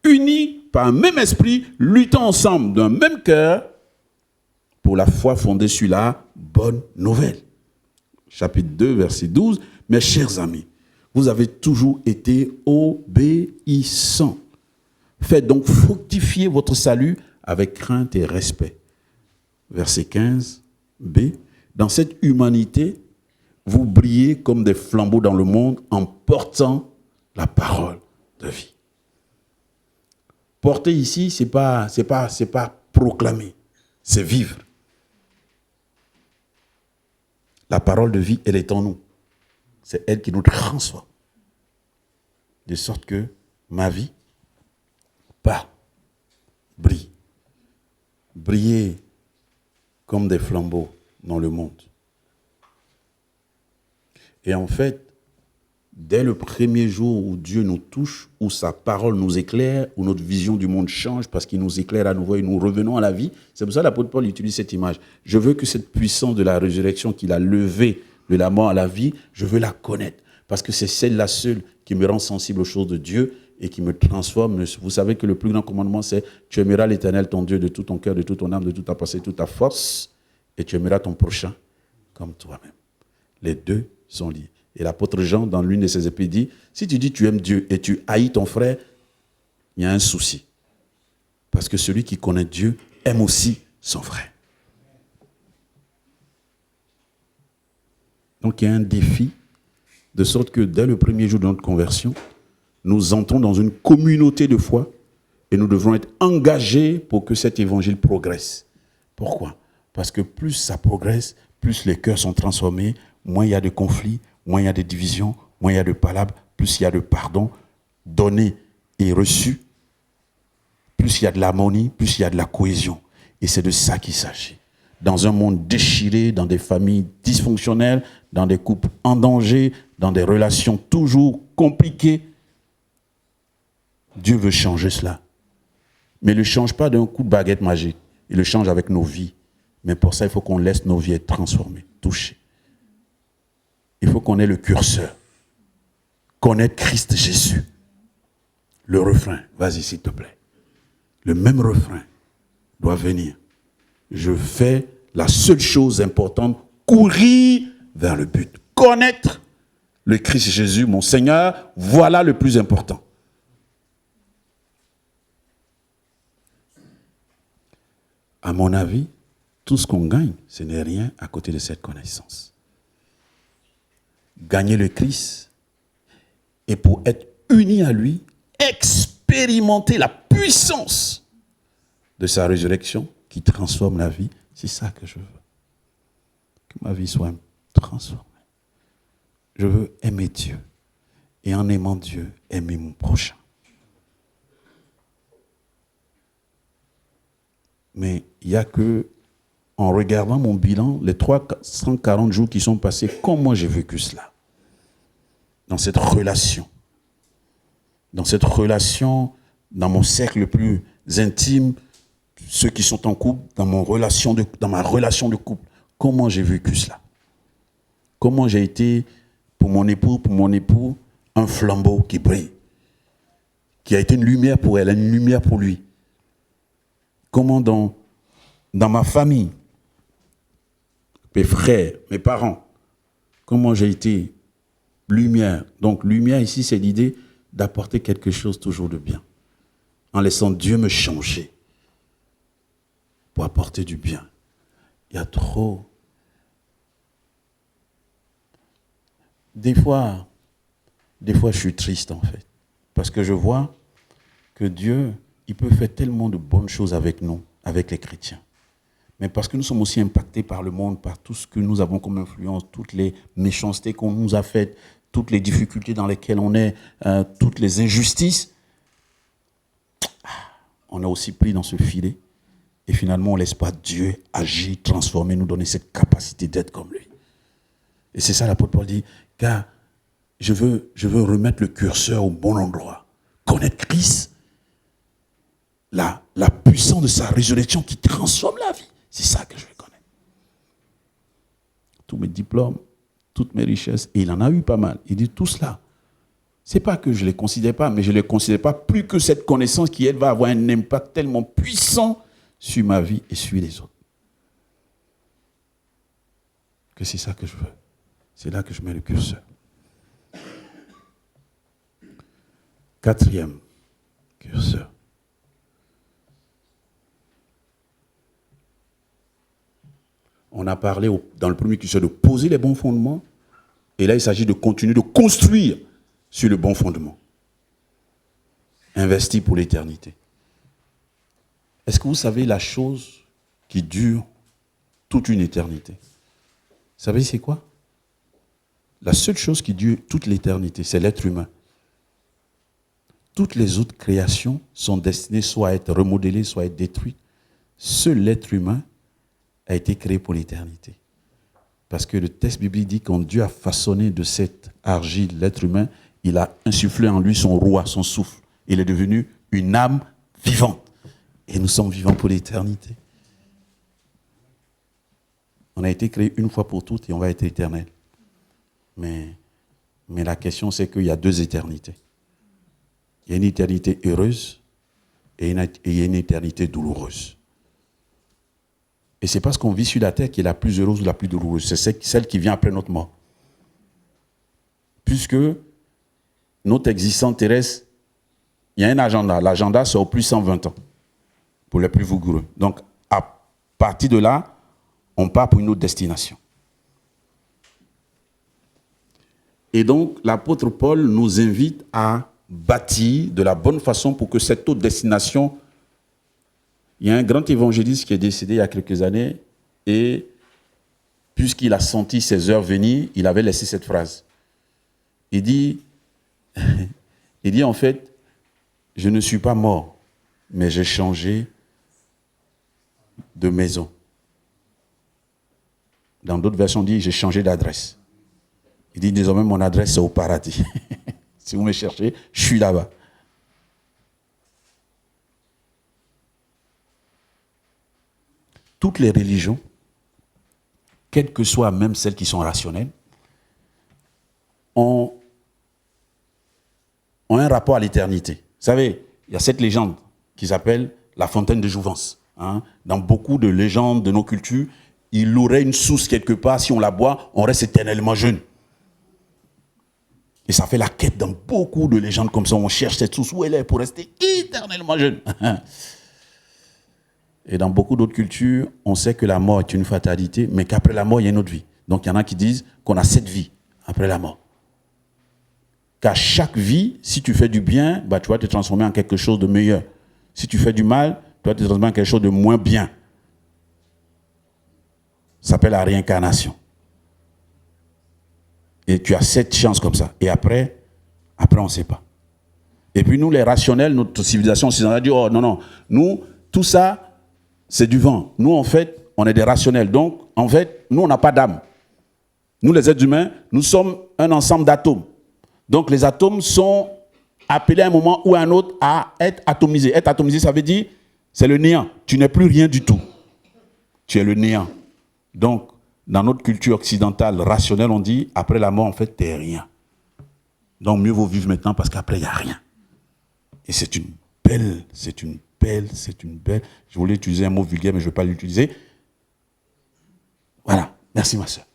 unis par un même esprit, luttant ensemble d'un même cœur pour la foi fondée sur la bonne nouvelle. Chapitre 2, verset 12. Mes chers amis, vous avez toujours été obéissants. Faites donc fructifier votre salut avec crainte et respect. Verset 15, B. Dans cette humanité, vous brillez comme des flambeaux dans le monde en portant la parole de vie. Porter ici, c'est pas proclamer, c'est vivre. La parole de vie, elle est en nous. C'est elle qui nous transforme. De sorte que ma vie brille. Briller comme des flambeaux dans le monde. Et en fait, dès le premier jour où Dieu nous touche, où sa parole nous éclaire, où notre vision du monde change parce qu'il nous éclaire à nouveau et nous revenons à la vie, c'est pour ça que l'apôtre Paul utilise cette image. Je veux que cette puissance de la résurrection qu'il a levée de la mort à la vie, je veux la connaître. Parce que c'est celle-là seule qui me rend sensible aux choses de Dieu et qui me transforme. Vous savez que le plus grand commandement, c'est « Tu aimeras l'Éternel, ton Dieu, de tout ton cœur, de toute ton âme, de toute ta pensée, de toute ta force, et tu aimeras ton prochain comme toi-même. » Les deux sont liés. Et l'apôtre Jean, dans l'une de ses épîtres, dit, si tu dis tu aimes Dieu et tu haïs ton frère, il y a un souci. Parce que celui qui connaît Dieu aime aussi son frère. Donc il y a un défi, de sorte que dès le premier jour de notre conversion, nous entrons dans une communauté de foi et nous devrons être engagés pour que cet évangile progresse. Pourquoi? Parce que plus ça progresse, plus les cœurs sont transformés, moins il y a de conflits, moins il y a de divisions, moins il y a de palabres, plus il y a de pardon donné et reçu, plus il y a de l'harmonie, plus il y a de la cohésion. Et c'est de ça qu'il s'agit. Dans un monde déchiré, dans des familles dysfonctionnelles, dans des couples en danger, dans des relations toujours compliquées, Dieu veut changer cela. Mais il ne le change pas d'un coup de baguette magique. Il le change avec nos vies. Mais pour ça, il faut qu'on laisse nos vies être transformées, touchées. Il faut qu'on ait le curseur. Connaître Christ Jésus. Le refrain, vas-y s'il te plaît. Le même refrain doit venir. Je fais la seule chose importante, courir vers le but. Connaître le Christ Jésus, mon Seigneur, voilà le plus important. À mon avis, tout ce qu'on gagne, ce n'est rien à côté de cette connaissance. Gagner le Christ et pour être uni à lui, expérimenter la puissance de sa résurrection qui transforme la vie, c'est ça que je veux. Que ma vie soit transformée. Je veux aimer Dieu et en aimant Dieu, aimer mon prochain. Mais il n'y a que, en regardant mon bilan, les 340 jours qui sont passés, comment j'ai vécu cela? Dans cette relation. Dans mon cercle le plus intime, ceux qui sont en couple, dans ma relation de couple. Comment j'ai vécu cela? Comment j'ai été, pour mon époux, un flambeau qui brille, qui a été une lumière pour elle, une lumière pour lui. Comment dans ma famille, mes frères, mes parents, comment j'ai été lumière. Donc lumière ici, c'est l'idée d'apporter quelque chose toujours de bien, en laissant Dieu me changer pour apporter du bien. Il y a trop. Des fois, je suis triste en fait, parce que je vois que Dieu, il peut faire tellement de bonnes choses avec nous, avec les chrétiens. Mais parce que nous sommes aussi impactés par le monde, par tout ce que nous avons comme influence, toutes les méchancetés qu'on nous a faites, toutes les difficultés dans lesquelles on est, toutes les injustices, on est aussi pris dans ce filet. Et finalement, on ne laisse pas Dieu agir, transformer, nous donner cette capacité d'être comme lui. Et c'est ça l'apôtre Paul dit, car je veux remettre le curseur au bon endroit. Connaître Christ, la la puissance de sa résurrection qui transforme la vie. C'est ça que je veux connaître. Tous mes diplômes, toutes mes richesses, et il en a eu pas mal. Il dit tout cela. Ce n'est pas que je ne les considère pas, mais je ne les considère pas plus que cette connaissance qui, elle, va avoir un impact tellement puissant sur ma vie et sur les autres. Que c'est ça que je veux. C'est là que je mets le curseur. Quatrième curseur. On a parlé dans le premier curseur de poser les bons fondements. Et là, il s'agit de continuer de construire sur le bon fondement. Investir pour l'éternité. Est-ce que vous savez la chose qui dure toute une éternité? Vous savez c'est quoi? La seule chose qui dure toute l'éternité, c'est l'être humain. Toutes les autres créations sont destinées soit à être remodelées, soit à être détruites. Seul l'être humain a été créé pour l'éternité. Parce que le texte biblique dit quand Dieu a façonné de cette argile l'être humain, il a insufflé en lui son roi, son souffle. Il est devenu une âme vivante. Et nous sommes vivants pour l'éternité. On a été créé une fois pour toutes et on va être éternel. Mais la question, c'est qu'il y a deux éternités. Il y a une éternité heureuse et il y a une éternité douloureuse. Et c'est parce qu'on vit sur la terre qui est la plus heureuse ou la plus douloureuse. C'est celle qui vient après notre mort. Puisque notre existence terrestre, il y a un agenda. L'agenda, c'est au plus 120 ans pour les plus vigoureux. Donc, à partir de là, on part pour une autre destination. Et donc, l'apôtre Paul nous invite à bâtir de la bonne façon pour que cette autre destination... Il y a un grand évangéliste qui est décédé il y a quelques années et puisqu'il a senti ses heures venir, il avait laissé cette phrase. Il dit en fait, je ne suis pas mort, mais j'ai changé de maison. Dans d'autres versions, on dit j'ai changé d'adresse. Il dit désormais mon adresse c'est au paradis. Si vous me cherchez, je suis là-bas. Toutes les religions, quelles que soient même celles qui sont rationnelles, ont un rapport à l'éternité. Vous savez, il y a cette légende qui s'appelle la fontaine de jouvence. Dans beaucoup de légendes de nos cultures, il aurait une source quelque part, si on la boit, on reste éternellement jeune. Et ça fait la quête dans beaucoup de légendes comme ça, on cherche cette source, où elle est pour rester éternellement jeune. Et dans beaucoup d'autres cultures, on sait que la mort est une fatalité, mais qu'après la mort, il y a une autre vie. Donc il y en a qui disent qu'on a cette vie après la mort. Qu'à chaque vie, si tu fais du bien, tu vas te transformer en quelque chose de meilleur. Si tu fais du mal, tu vas te transformer en quelque chose de moins bien. Ça s'appelle la réincarnation. Et tu as cette chance comme ça. Et après on ne sait pas. Et puis nous, les rationnels, notre civilisation occidentale, dit, oh non, nous, tout ça, c'est du vent. Nous, en fait, on est des rationnels. Donc, en fait, nous, on n'a pas d'âme. Nous, les êtres humains, nous sommes un ensemble d'atomes. Donc, les atomes sont appelés à un moment ou à un autre à être atomisés. Être atomisé, ça veut dire, c'est le néant. Tu n'es plus rien du tout. Tu es le néant. Donc, dans notre culture occidentale rationnelle, on dit, après la mort, en fait, tu n'es rien. Donc, mieux vaut vivre maintenant parce qu'après, il n'y a rien. Et c'est une belle... Je voulais utiliser un mot vulgaire, mais je ne vais pas l'utiliser. Voilà. Merci, ma soeur.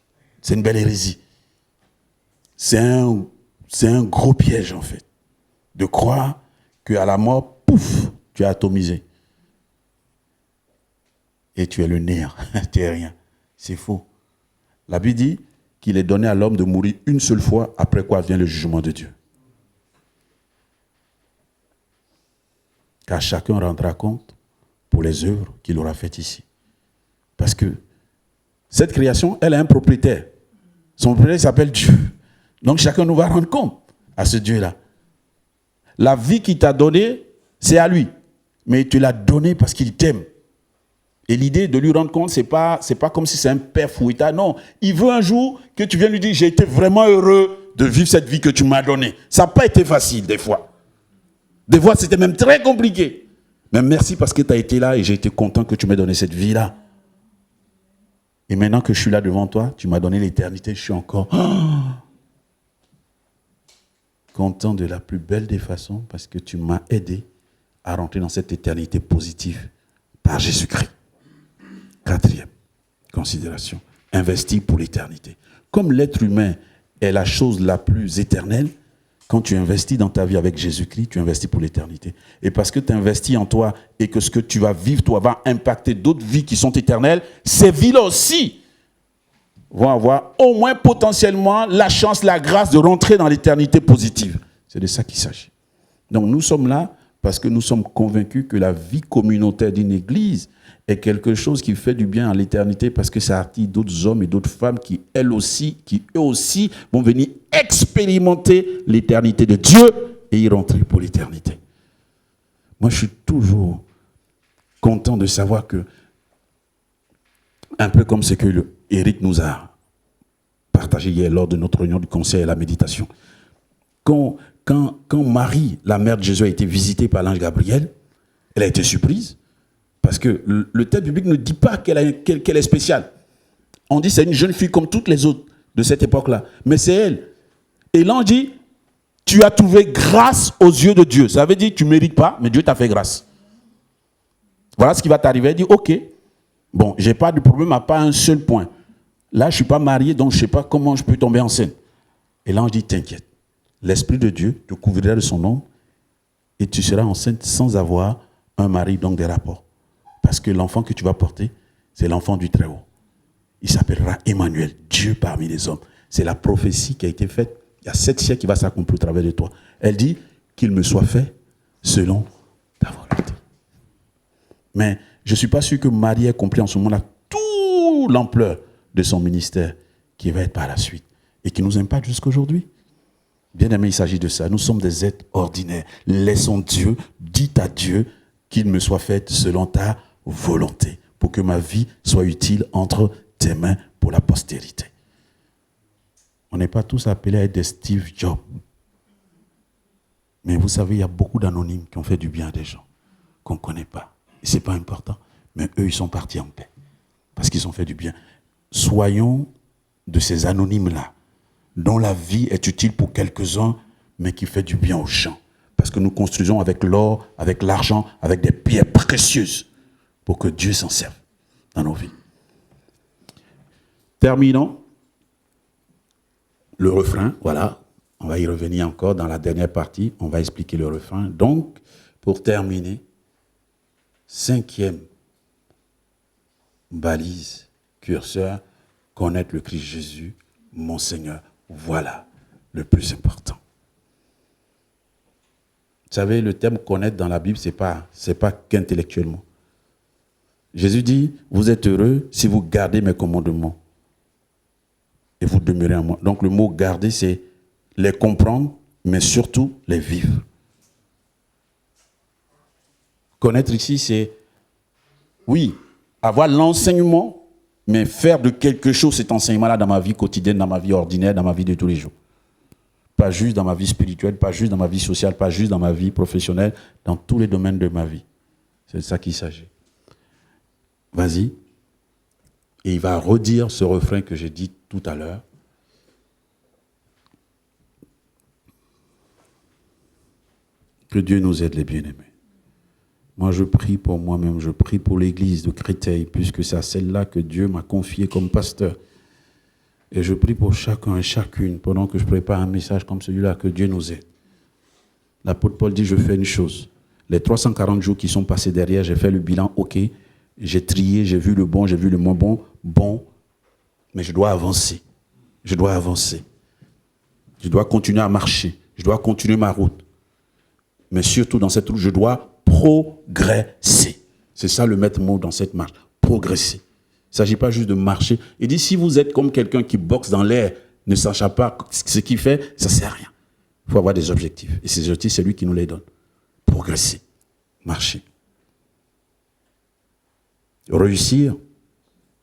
C'est une belle hérésie. C'est un gros piège, en fait, de croire qu'à la mort, pouf, tu es atomisé. Et tu es le néant. Tu n'es rien. C'est faux. La Bible dit qu'il est donné à l'homme de mourir une seule fois, après quoi vient le jugement de Dieu. Car chacun rendra compte pour les œuvres qu'il aura faites ici. Parce que cette création, elle a un propriétaire. Son propriétaire s'appelle Dieu. Donc chacun nous va rendre compte à ce Dieu-là. La vie qu'il t'a donnée, c'est à lui. Mais il te l'a donnée parce qu'il t'aime. Et l'idée de lui rendre compte, c'est pas comme si c'est un père fouettard. Non, il veut un jour que tu viennes lui dire, j'ai été vraiment heureux de vivre cette vie que tu m'as donnée. Ça n'a pas été facile des fois. Des fois, c'était même très compliqué. Mais merci parce que tu as été là et j'ai été content que tu m'aies donné cette vie-là. Et maintenant que je suis là devant toi, tu m'as donné l'éternité, je suis encore content de la plus belle des façons parce que tu m'as aidé à rentrer dans cette éternité positive par Jésus-Christ. 4e considération, investir pour l'éternité. Comme l'être humain est la chose la plus éternelle, quand tu investis dans ta vie avec Jésus-Christ, tu investis pour l'éternité. Et parce que tu investis en toi et que ce que tu vas vivre, toi, va impacter d'autres vies qui sont éternelles, ces vies-là aussi vont avoir au moins potentiellement la chance, la grâce de rentrer dans l'éternité positive. C'est de ça qu'il s'agit. Donc nous sommes là parce que nous sommes convaincus que la vie communautaire d'une église est quelque chose qui fait du bien à l'éternité parce que ça attire d'autres hommes et d'autres femmes qui eux aussi vont venir expérimenter l'éternité de Dieu et y rentrer pour l'éternité. Moi, je suis toujours content de savoir que, un peu comme ce que Eric nous a partagé hier lors de notre réunion du conseil et la méditation, quand Marie, la mère de Jésus, a été visitée par l'ange Gabriel, elle a été surprise. Parce que le texte biblique ne dit pas qu'elle est spéciale. On dit que c'est une jeune fille comme toutes les autres de cette époque-là. Mais c'est elle. Et l'ange dit, tu as trouvé grâce aux yeux de Dieu. Ça veut dire que tu ne mérites pas, mais Dieu t'a fait grâce. Voilà ce qui va t'arriver. Elle dit, ok, bon, je n'ai pas de problème à pas un seul point. Là, je ne suis pas marié, donc je ne sais pas comment je peux tomber enceinte. Et l'ange dit, t'inquiète. L'Esprit de Dieu te couvrira de son nom et tu seras enceinte sans avoir un mari, donc des rapports. Parce que l'enfant que tu vas porter, c'est l'enfant du Très-Haut. Il s'appellera Emmanuel, Dieu parmi les hommes. C'est la prophétie qui a été faite il y a 7 siècles qui va s'accomplir au travers de toi. Elle dit qu'il me soit fait selon ta volonté. Mais je ne suis pas sûr que Marie ait compris en ce moment-là toute l'ampleur de son ministère qui va être par la suite et qui nous impacte jusqu'aujourd'hui. Bien aimé, il s'agit de ça. Nous sommes des êtres ordinaires. Laissons Dieu, dites à Dieu qu'il me soit fait selon ta volonté, pour que ma vie soit utile entre tes mains pour la postérité. On n'est pas tous appelés à être des Steve Jobs. Mais vous savez, il y a beaucoup d'anonymes qui ont fait du bien à des gens qu'on ne connaît pas. Et ce n'est pas important. Mais eux, ils sont partis en paix. Parce qu'ils ont fait du bien. Soyons de ces anonymes-là, dont la vie est utile pour quelques-uns, mais qui fait du bien aux gens. Parce que nous construisons avec l'or, avec l'argent, avec des pierres précieuses, pour que Dieu s'en serve dans nos vies. Terminons. Le refrain, voilà. On va y revenir encore dans la dernière partie. On va expliquer le refrain. Donc, pour terminer, 5e balise, curseur, connaître le Christ Jésus, mon Seigneur. Voilà le plus important. Vous savez, le terme connaître dans la Bible, c'est pas qu'intellectuellement. Jésus dit, vous êtes heureux si vous gardez mes commandements et vous demeurez en moi. Donc le mot garder, c'est les comprendre, mais surtout les vivre. Connaître ici, c'est, oui, avoir l'enseignement, mais faire de quelque chose cet enseignement-là dans ma vie quotidienne, dans ma vie ordinaire, dans ma vie de tous les jours. Pas juste dans ma vie spirituelle, pas juste dans ma vie sociale, pas juste dans ma vie professionnelle, dans tous les domaines de ma vie. C'est de ça qu'il s'agit. Vas-y. Et il va redire ce refrain que j'ai dit tout à l'heure. Que Dieu nous aide, les bien-aimés. Moi, je prie pour moi-même, je prie pour l'église de Créteil, puisque c'est à celle-là que Dieu m'a confié comme pasteur. Et je prie pour chacun et chacune, pendant que je prépare un message comme celui-là, que Dieu nous aide. L'apôtre Paul dit, je fais une chose. Les 340 jours qui sont passés derrière, j'ai fait le bilan, ok, j'ai trié, j'ai vu le bon, j'ai vu le moins bon, bon, mais je dois avancer. Je dois avancer. Je dois continuer à marcher. Je dois continuer ma route. Mais surtout dans cette route, je dois progresser. C'est ça le maître mot dans cette marche. Progresser. Il ne s'agit pas juste de marcher. Il dit, si vous êtes comme quelqu'un qui boxe dans l'air, ne sachant pas ce qu'il fait, ça ne sert à rien. Il faut avoir des objectifs. Et ces objectifs, c'est lui qui nous les donne. Progresser. Marcher. Réussir,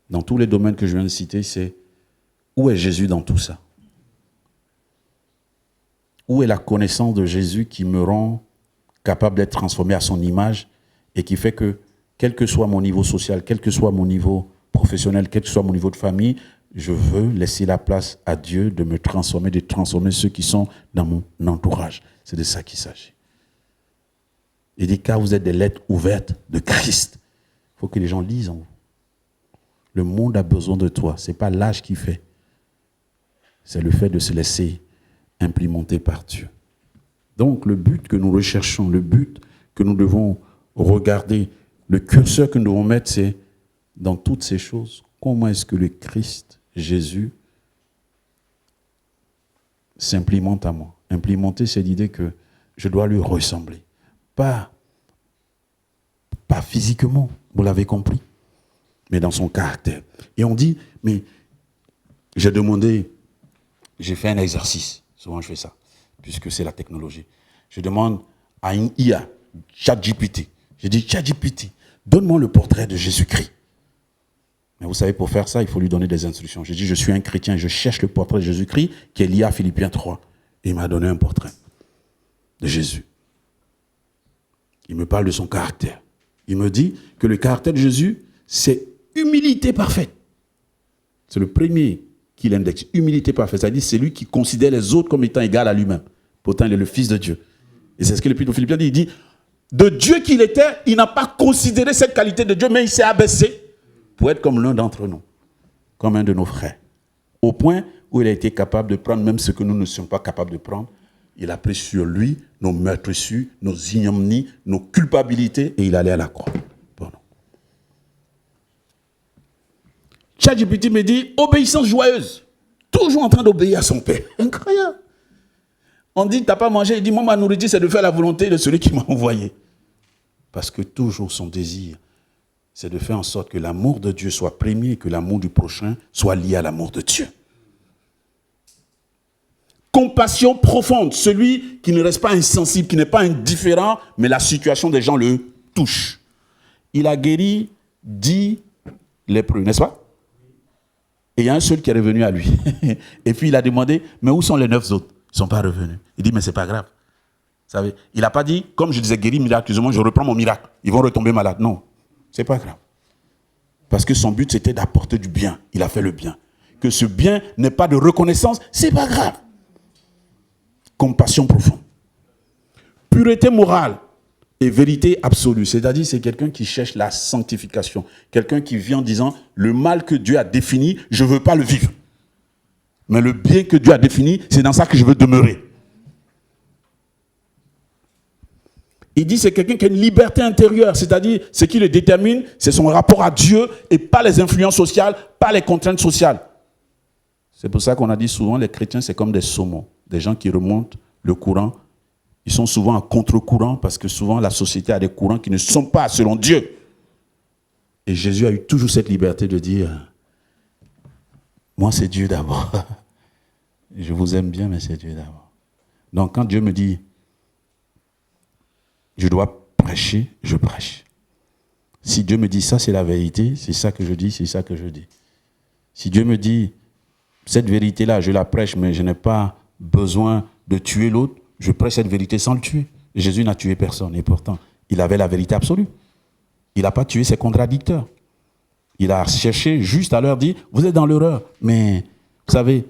dans tous les domaines que je viens de citer, c'est où est Jésus dans tout ça? Où est la connaissance de Jésus qui me rend capable d'être transformé à son image et qui fait que, quel que soit mon niveau social, quel que soit mon niveau professionnel, quel que soit mon niveau de famille, je veux laisser la place à Dieu de me transformer, de transformer ceux qui sont dans mon entourage. C'est de ça qu'il s'agit. Il dit, car vous êtes des lettres ouvertes de Christ. Il faut que les gens lisent en vous. Le monde a besoin de toi. Ce n'est pas l'âge qui fait. C'est le fait de se laisser implémenter par Dieu. Donc, le but que nous recherchons, le but que nous devons regarder, le curseur que nous devons mettre, c'est dans toutes ces choses, comment est-ce que le Christ, Jésus, s'implémente à moi. Implémenter, c'est l'idée que je dois lui ressembler. Pas physiquement, vous l'avez compris, mais dans son caractère. Et on dit, mais j'ai fait un exercice, souvent je fais ça, puisque c'est la technologie. Je demande à une IA, ChatGPT, je dis, ChatGPT, donne-moi le portrait de Jésus-Christ. Mais vous savez, pour faire ça, il faut lui donner des instructions. Je dis, je suis un chrétien, je cherche le portrait de Jésus-Christ, qui est lié à Philippiens 3. Et il m'a donné un portrait de Jésus. Il me parle de son caractère. Il me dit que le caractère de Jésus, c'est humilité parfaite. C'est le premier qu'il indexe, humilité parfaite. C'est-à-dire, c'est lui qui considère les autres comme étant égal à lui-même. Pourtant, il est le Fils de Dieu. Et c'est ce que l'Épître aux Philippiens dit. Il dit, de Dieu qu'il était, il n'a pas considéré cette qualité de Dieu, mais il s'est abaissé pour être comme l'un d'entre nous, comme un de nos frères. Au point où il a été capable de prendre même ce que nous ne sommes pas capables de prendre. Il a pris sur lui nos meurtrissures, nos ignominies, nos culpabilités, et il allait à la croix. Bon. ChatGPT me dit, obéissance joyeuse. Toujours en train d'obéir à son Père. Incroyable. On dit, t'as pas mangé. Il dit, moi, ma nourriture, c'est de faire la volonté de celui qui m'a envoyé. Parce que toujours son désir, c'est de faire en sorte que l'amour de Dieu soit premier et que l'amour du prochain soit lié à l'amour de Dieu. Compassion profonde, celui qui ne reste pas insensible, qui n'est pas indifférent, mais la situation des gens le touche. Il a guéri 10 lépreux, n'est-ce pas? Et il y a un seul qui est revenu à lui. Et puis il a demandé, mais où sont les 9 autres? Ils ne sont pas revenus. Il dit, mais ce n'est pas grave. Vous savez, il n'a pas dit, comme je disais, guéri miraculeusement, je reprends mon miracle. Ils vont retomber malades. Non, ce n'est pas grave. Parce que son but, c'était d'apporter du bien. Il a fait le bien. Que ce bien n'ait pas de reconnaissance, ce n'est pas grave. Compassion profonde. Pureté morale et vérité absolue. C'est-à-dire, c'est quelqu'un qui cherche la sanctification. Quelqu'un qui vit en disant, le mal que Dieu a défini, je ne veux pas le vivre. Mais le bien que Dieu a défini, c'est dans ça que je veux demeurer. Il dit, c'est quelqu'un qui a une liberté intérieure. C'est-à-dire, ce qui le détermine, c'est son rapport à Dieu et pas les influences sociales, pas les contraintes sociales. C'est pour ça qu'on a dit souvent, les chrétiens, c'est comme des saumons. Des gens qui remontent le courant, ils sont souvent à contre-courant parce que souvent la société a des courants qui ne sont pas selon Dieu. Et Jésus a eu toujours cette liberté de dire, moi c'est Dieu d'abord. Je vous aime bien, mais c'est Dieu d'abord. Donc quand Dieu me dit, je dois prêcher, je prêche. Si Dieu me dit ça c'est la vérité, c'est ça que je dis, c'est ça que je dis. Si Dieu me dit, cette vérité-là, je la prêche, mais je n'ai pas besoin de tuer l'autre, je prêche cette vérité sans le tuer. Et Jésus n'a tué personne, et pourtant, il avait la vérité absolue. Il n'a pas tué ses contradicteurs. Il a cherché juste à leur dire, vous êtes dans l'erreur. Mais, vous savez,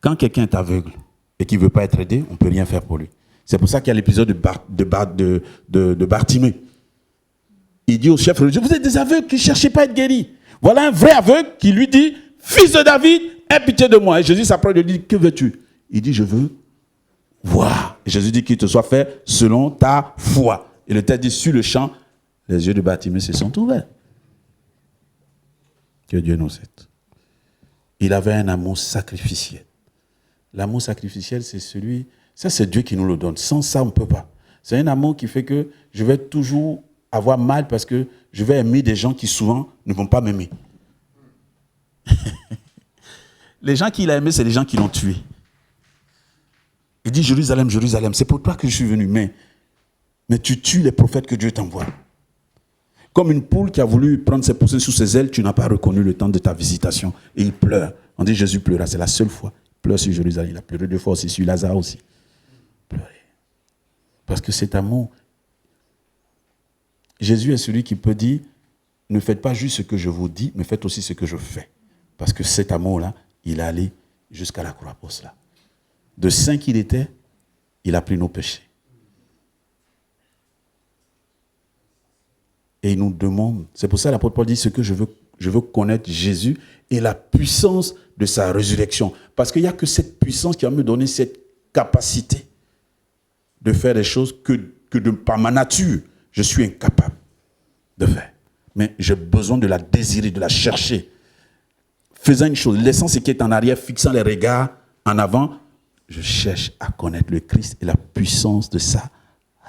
quand quelqu'un est aveugle et qu'il ne veut pas être aidé, on ne peut rien faire pour lui. C'est pour ça qu'il y a l'épisode de Bartimée. Il dit au chef religieux, vous êtes des aveugles qui ne cherchez pas à être guéris. Voilà un vrai aveugle qui lui dit, fils de David, aie pitié de moi. Et Jésus s'approche de lui, que veux-tu? Il dit, je veux voir. Et Jésus dit qu'il te soit fait selon ta foi. Et le texte dit, sur le champ, les yeux de Bartimée se sont ouverts. Que Dieu nous aide. Il avait un amour sacrificiel. L'amour sacrificiel, c'est celui, ça c'est Dieu qui nous le donne. Sans ça, on ne peut pas. C'est un amour qui fait que je vais toujours avoir mal parce que je vais aimer des gens qui souvent ne vont pas m'aimer. Les gens qu'il a aimés, c'est les gens qui l'ont tué. Il dit, Jérusalem, Jérusalem, c'est pour toi que je suis venu. Mais tu tues les prophètes que Dieu t'envoie. Comme une poule qui a voulu prendre ses poussées sous ses ailes, tu n'as pas reconnu le temps de ta visitation. Et il pleure. On dit, Jésus pleura, c'est la seule fois. Il pleure sur Jérusalem. Il a pleuré 2 fois aussi, sur Lazare aussi. Pleurer. Parce que cet amour, Jésus est celui qui peut dire, ne faites pas juste ce que je vous dis, mais faites aussi ce que je fais. Parce que cet amour-là, il est allé jusqu'à la croix pour cela. De saint qu'il était, il a pris nos péchés. Et il nous demande, c'est pour ça que l'apôtre Paul dit, ce que je veux connaître Jésus et la puissance de sa résurrection. Parce qu'il n'y a que cette puissance qui va me donner cette capacité de faire des choses que par ma nature, je suis incapable de faire. Mais j'ai besoin de la désirer, de la chercher. Faisant une chose, laissant ce qui est en arrière, fixant les regards en avant, je cherche à connaître le Christ et la puissance de sa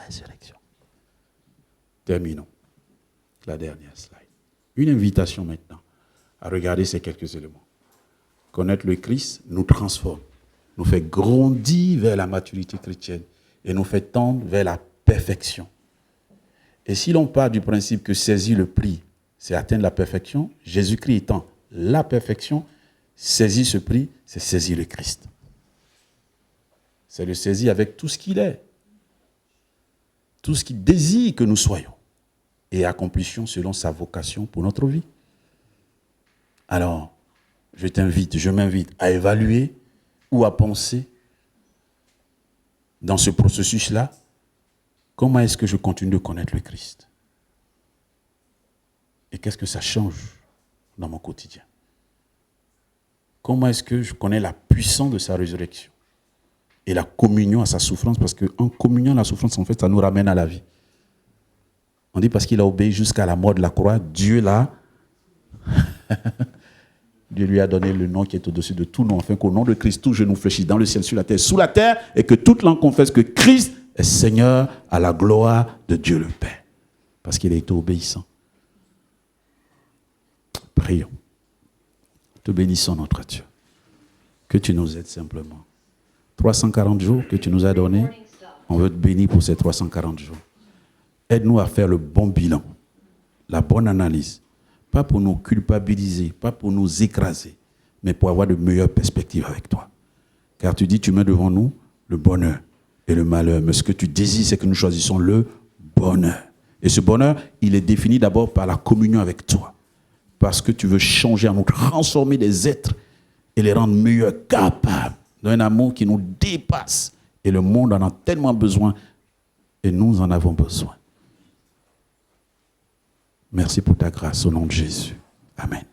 résurrection. Terminons. La dernière slide. Une invitation maintenant à regarder ces quelques éléments. Connaître le Christ nous transforme, nous fait grandir vers la maturité chrétienne et nous fait tendre vers la perfection. Et si l'on part du principe que saisir le prix, c'est atteindre la perfection, Jésus-Christ étant la perfection, saisir ce prix, c'est saisir le Christ. C'est le saisir avec tout ce qu'il est, tout ce qu'il désire que nous soyons, et accomplissions selon sa vocation pour notre vie. Alors, je m'invite à évaluer ou à penser dans ce processus-là, comment est-ce que je continue de connaître le Christ? Et qu'est-ce que ça change dans mon quotidien? Comment est-ce que je connais la puissance de sa résurrection et la communion à sa souffrance? Parce qu'en communion à la souffrance, en fait, ça nous ramène à la vie. On dit parce qu'il a obéi jusqu'à la mort de la croix, Dieu lui a donné le nom qui est au-dessus de tout nom, afin qu'au nom de Christ, tout genou fléchisse dans le ciel, sur la terre, sous la terre, et que toute langue confesse que Christ est Seigneur à la gloire de Dieu le Père. Parce qu'il a été obéissant. Prions. Te bénissons, notre Dieu. Que tu nous aides simplement. 340 jours que tu nous as donnés, on veut te bénir pour ces 340 jours. Aide-nous à faire le bon bilan, la bonne analyse. Pas pour nous culpabiliser, pas pour nous écraser, mais pour avoir de meilleures perspectives avec toi. Car tu dis, tu mets devant nous le bonheur et le malheur. Mais ce que tu désires, c'est que nous choisissons le bonheur. Et ce bonheur, il est défini d'abord par la communion avec toi. Parce que tu veux changer, nous transformer des êtres et les rendre meilleurs, capables d'un amour qui nous dépasse. Et le monde en a tellement besoin et nous en avons besoin. Merci pour ta grâce au nom de Jésus. Amen.